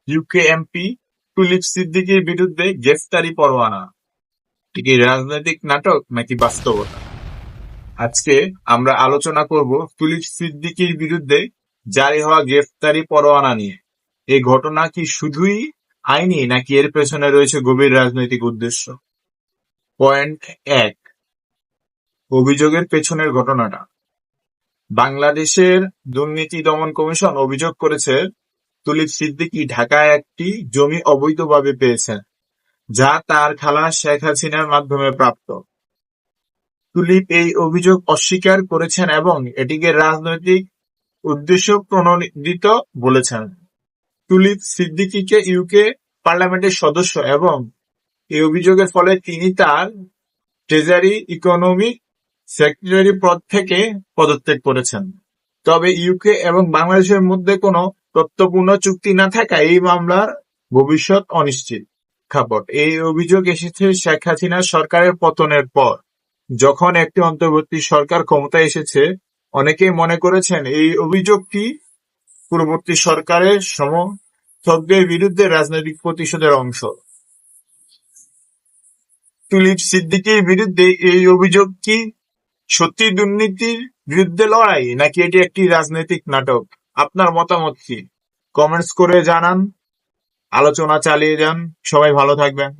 UK MP tulip সিদ্দিকীর বিরুদ্ধে গ্রেফতারি পরোয়ানা, এটি কি রাজনৈতিক নাটক নাকি বাস্তবতা? আজকে আমরা আলোচনা করব তুলিপ সিদ্দিকীর বিরুদ্ধে জারি হওয়া গ্রেফতারি পরোয়ানা নিয়ে। এই ঘটনা কি শুধুই আইনি নাকি এর পেছনে রয়েছে গভীর রাজনৈতিক উদ্দেশ্য? পয়েন্ট এক, অভিযোগের পেছনের ঘটনাটা। বাংলাদেশের দুর্নীতি দমন কমিশন অভিযোগ করেছে তুলিপ সিদ্দিকী ঢাকায় একটি জমি অবৈধভাবে পেয়েছেন, যা তার খালা শেখ হাসিনার মাধ্যমে প্রাপ্ত। তুলিপ এই অভিযোগ অস্বীকার করেছেন এবং এটিকে রাজনৈতিক উদ্দেশ্য প্রণোদিত বলেছেন। তুলিপ সিদ্দিকীকে ইউকে পার্লামেন্টের সদস্য এবং এই অভিযোগের ফলে তিনি তার ট্রেজারি ইকোনমিক সেক্রেটারি পদ থেকে পদত্যাগ করেছেন। তবে ইউকে এবং বাংলাদেশের মধ্যে কোনো তথ্যপূর্ণ চুক্তি না থাকায় এই মামলার ভবিষ্যৎ অনিশ্চিত। প্রেক্ষাপট: এই অভিযোগ এসেছে শেখ হাসিনা সরকারের পতনের পর। যখন একটি অন্তর্বর্তী সরকার ক্ষমতায় এসেছে, অনেকেই মনে করেছেন এই অভিযোগটি পূর্ববর্তী সরকারের সমর্থকদের বিরুদ্ধে রাজনৈতিক প্রতিশোধের অংশ। তুলিপ সিদ্দিকীর বিরুদ্ধে এই অভিযোগ কি সত্যি দুর্নীতির বিরুদ্ধে লড়াই নাকি এটি একটি রাজনৈতিক নাটক? আপনার মতামত কি? কমেন্টস করে জানান। আলোচনা চালিয়ে যান। সবাই ভালো থাকবেন।